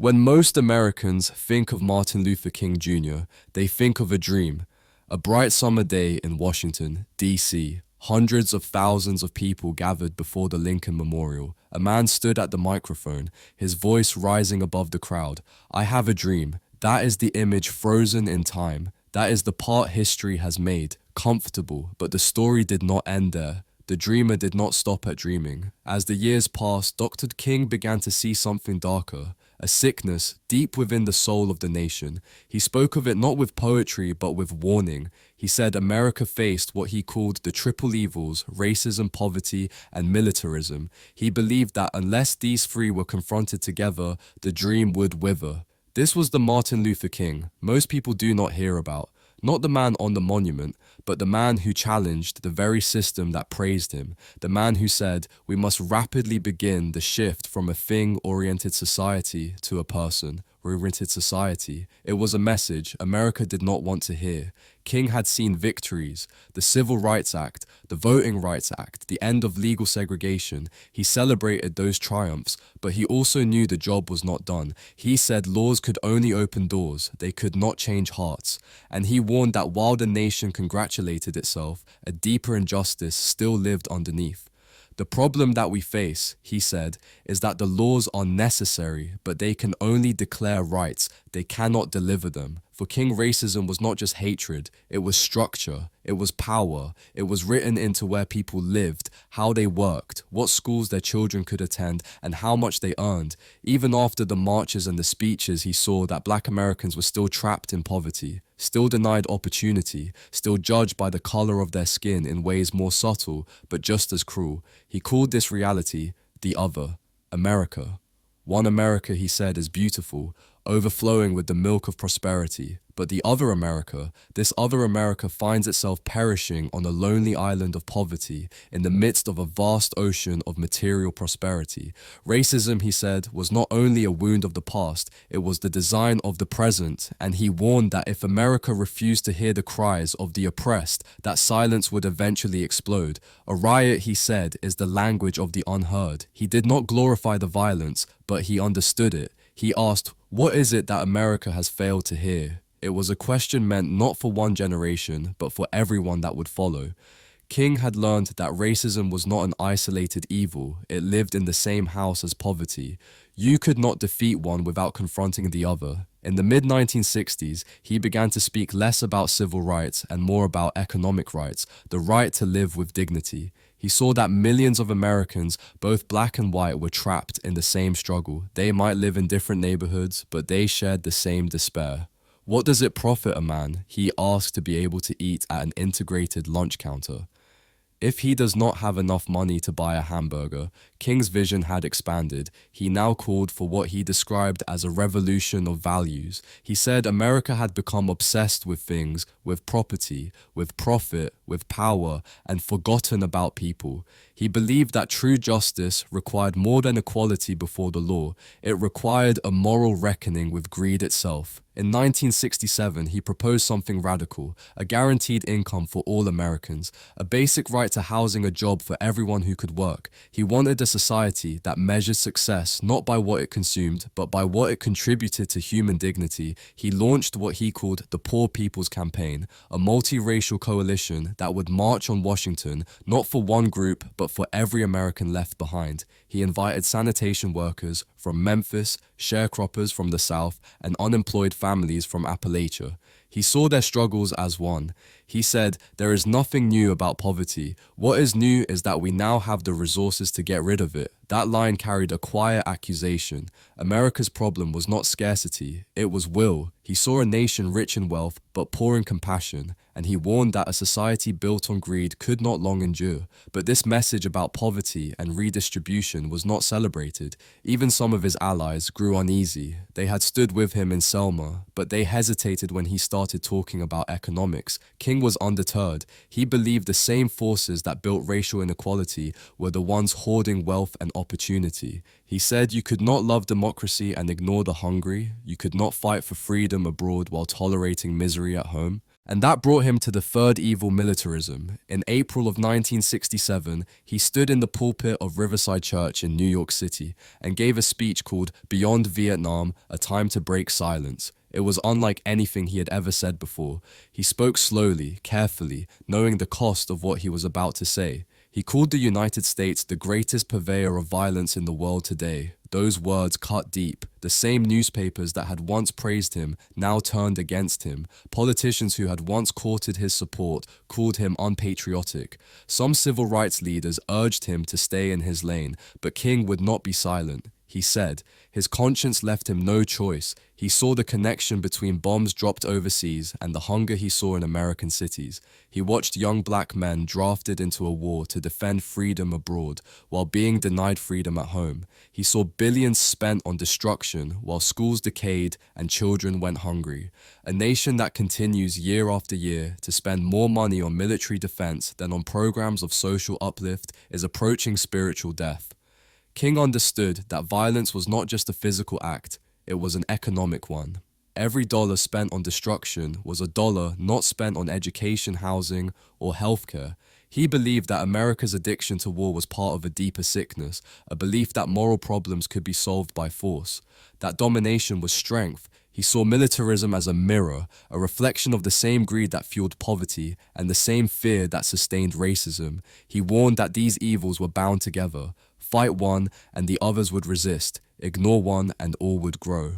When most Americans think of Martin Luther King Jr., they think of a dream. A bright summer day in Washington, D.C., hundreds of thousands of people gathered before the Lincoln Memorial. A man stood at the microphone, his voice rising above the crowd. I have a dream. That is the image frozen in time. That is the part history has made, comfortable, but the story did not end there. The dreamer did not stop at dreaming. As the years passed, Dr. King began to see something darker, a sickness deep within the soul of the nation. He spoke of it not with poetry, but with warning. He said America faced what he called the triple evils: racism, poverty, and militarism. He believed that unless these three were confronted together, the dream would wither. This was the Martin Luther King most people do not hear about. Not the man on the monument, but the man who challenged the very system that praised him. The man who said, we must rapidly begin the shift from a thing-oriented society to a person-oriented society. It was a message America did not want to hear. King had seen victories: the Civil Rights Act, the Voting Rights Act, the end of legal segregation. He celebrated those triumphs, but he also knew the job was not done. He said laws could only open doors, they could not change hearts. And he warned that while the nation congratulated itself, a deeper injustice still lived underneath. The problem that we face, he said, is that the laws are necessary, but they can only declare rights. They cannot deliver them. For King, racism was not just hatred, it was structure, it was power, it was written into where people lived, how they worked, what schools their children could attend, and how much they earned. Even after the marches and the speeches, he saw that Black Americans were still trapped in poverty, still denied opportunity, still judged by the color of their skin in ways more subtle, but just as cruel. He called this reality the other, America. One America, he said, is beautiful, overflowing with the milk of prosperity. But the other America, this other America finds itself perishing on a lonely island of poverty in the midst of a vast ocean of material prosperity. Racism, he said, was not only a wound of the past, it was the design of the present, and he warned that if America refused to hear the cries of the oppressed, that silence would eventually explode. A riot, he said, is the language of the unheard. He did not glorify the violence, but he understood it. He asked, what is it that America has failed to hear? It was a question meant not for one generation, but for everyone that would follow. King had learned that racism was not an isolated evil. It lived in the same house as poverty. You could not defeat one without confronting the other. In the mid-1960s, he began to speak less about civil rights and more about economic rights, the right to live with dignity. He saw that millions of Americans, both black and white, were trapped in the same struggle. They might live in different neighborhoods, but they shared the same despair. What does it profit a man, he asked, to be able to eat at an integrated lunch counter? If he does not have enough money to buy a hamburger, King's vision had expanded. He now called for what he described as a revolution of values. He said America had become obsessed with things, with property, with profit, with power, and forgotten about people. He believed that true justice required more than equality before the law. It required a moral reckoning with greed itself. In 1967, he proposed something radical: a guaranteed income for all Americans, a basic right to housing, a job for everyone who could work. He wanted a society that measured success not by what it consumed, but by what it contributed to human dignity. He launched what he called the Poor People's Campaign, a multiracial coalition that would march on Washington, not for one group, but for every American left behind. He invited sanitation workers from Memphis, sharecroppers from the South, and unemployed families from Appalachia. He saw their struggles as one. He said, there is nothing new about poverty. What is new is that we now have the resources to get rid of it. That line carried a quiet accusation. America's problem was not scarcity, it was will. He saw a nation rich in wealth, but poor in compassion, and he warned that a society built on greed could not long endure. But this message about poverty and redistribution was not celebrated. Even some of his allies grew uneasy. They had stood with him in Selma, but they hesitated when he started talking about economics. King was undeterred. He believed the same forces that built racial inequality were the ones hoarding wealth and opportunity. He said you could not love democracy and ignore the hungry. You could not fight for freedom abroad while tolerating misery at home. And that brought him to the third evil, militarism. In April of 1967, he stood in the pulpit of Riverside Church in New York City and gave a speech called Beyond Vietnam, A Time to Break Silence. It was unlike anything he had ever said before. He spoke slowly, carefully, knowing the cost of what he was about to say. He called the United States the greatest purveyor of violence in the world today. Those words cut deep. The same newspapers that had once praised him now turned against him. Politicians who had once courted his support called him unpatriotic. Some civil rights leaders urged him to stay in his lane, but King would not be silent. He said, his conscience left him no choice. He saw the connection between bombs dropped overseas and the hunger he saw in American cities. He watched young black men drafted into a war to defend freedom abroad while being denied freedom at home. He saw billions spent on destruction while schools decayed and children went hungry. A nation that continues year after year to spend more money on military defense than on programs of social uplift is approaching spiritual death. King understood that violence was not just a physical act, it was an economic one. Every dollar spent on destruction was a dollar not spent on education, housing, or healthcare. He believed that America's addiction to war was part of a deeper sickness, a belief that moral problems could be solved by force, that domination was strength. He saw militarism as a mirror, a reflection of the same greed that fueled poverty and the same fear that sustained racism. He warned that these evils were bound together. Fight one and the others would resist. Ignore one and all would grow.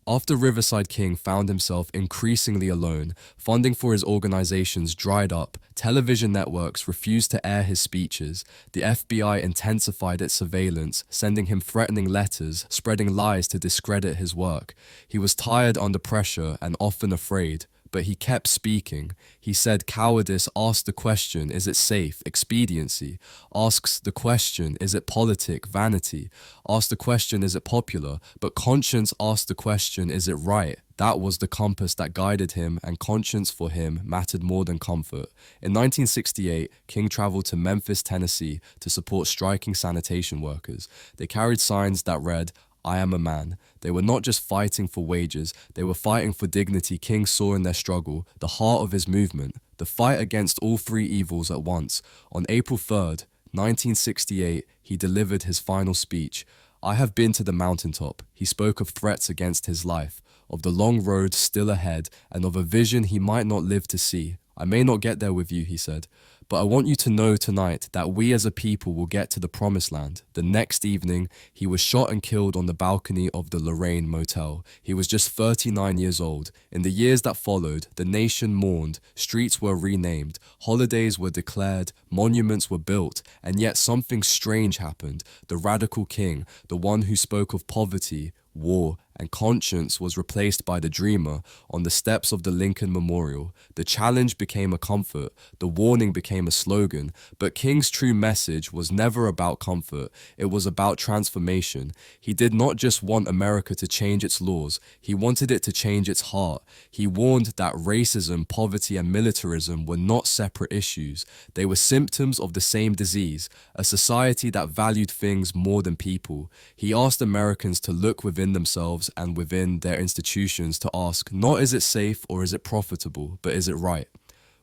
After Riverside King found himself increasingly alone, funding for his organizations dried up, television networks refused to air his speeches, the FBI intensified its surveillance, sending him threatening letters, spreading lies to discredit his work. He was tired under pressure and often afraid. But he kept speaking. He said cowardice asks the question, is it safe? Expediency asks the question, is it politic? Vanity asks the question, is it popular? But conscience asks the question, is it right? That was the compass that guided him, and conscience for him mattered more than comfort. In 1968, King traveled to Memphis, Tennessee to support striking sanitation workers. They carried signs that read, I am a man. They were not just fighting for wages, they were fighting for dignity. King saw in their struggle the heart of his movement, the fight against all three evils at once. On April 3rd, 1968, he delivered his final speech. I have been to the mountaintop. He spoke of threats against his life, of the long road still ahead, and of a vision he might not live to see. I may not get there with you, he said, but I want you to know tonight that we as a people will get to the promised land. The next evening, he was shot and killed on the balcony of the Lorraine Motel. He was just 39 years old. In the years that followed, the nation mourned, streets were renamed, holidays were declared, monuments were built, and yet something strange happened. The radical king, the one who spoke of poverty, war, and conscience was replaced by the dreamer on the steps of the Lincoln Memorial. The challenge became a comfort, the warning became a slogan, but King's true message was never about comfort, it was about transformation. He did not just want America to change its laws, he wanted it to change its heart. He warned that racism, poverty, and militarism were not separate issues. They were symptoms of the same disease, a society that valued things more than people. He asked Americans to look within themselves and within their institutions to ask, not is it safe or is it profitable, but is it right?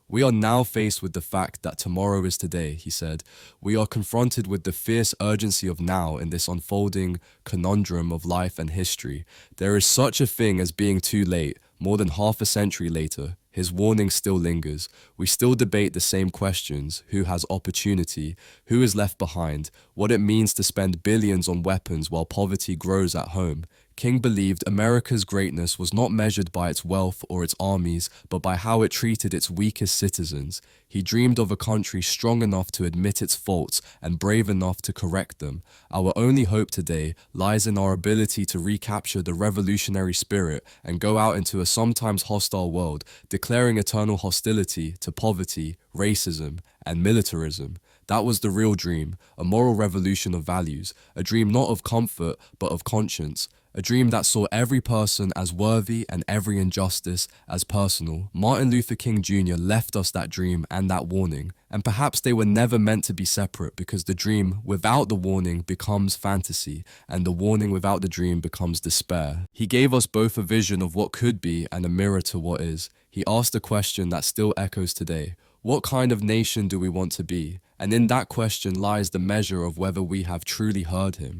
We are now faced with the fact that tomorrow is today, he said. We are confronted with the fierce urgency of now in this unfolding conundrum of life and history. There is such a thing as being too late. More than half a century later, his warning still lingers. We still debate the same questions: who has opportunity, who is left behind, what it means to spend billions on weapons while poverty grows at home. King believed America's greatness was not measured by its wealth or its armies, but by how it treated its weakest citizens. He dreamed of a country strong enough to admit its faults and brave enough to correct them. Our only hope today lies in our ability to recapture the revolutionary spirit and go out into a sometimes hostile world, declaring eternal hostility to poverty, racism, and militarism. That was the real dream, a moral revolution of values, a dream not of comfort but of conscience, a dream that saw every person as worthy and every injustice as personal. Martin Luther King Jr. left us that dream and that warning, and perhaps they were never meant to be separate because the dream without the warning becomes fantasy, and the warning without the dream becomes despair. He gave us both a vision of what could be and a mirror to what is. He asked a question that still echoes today. What kind of nation do we want to be? And in that question lies the measure of whether we have truly heard him.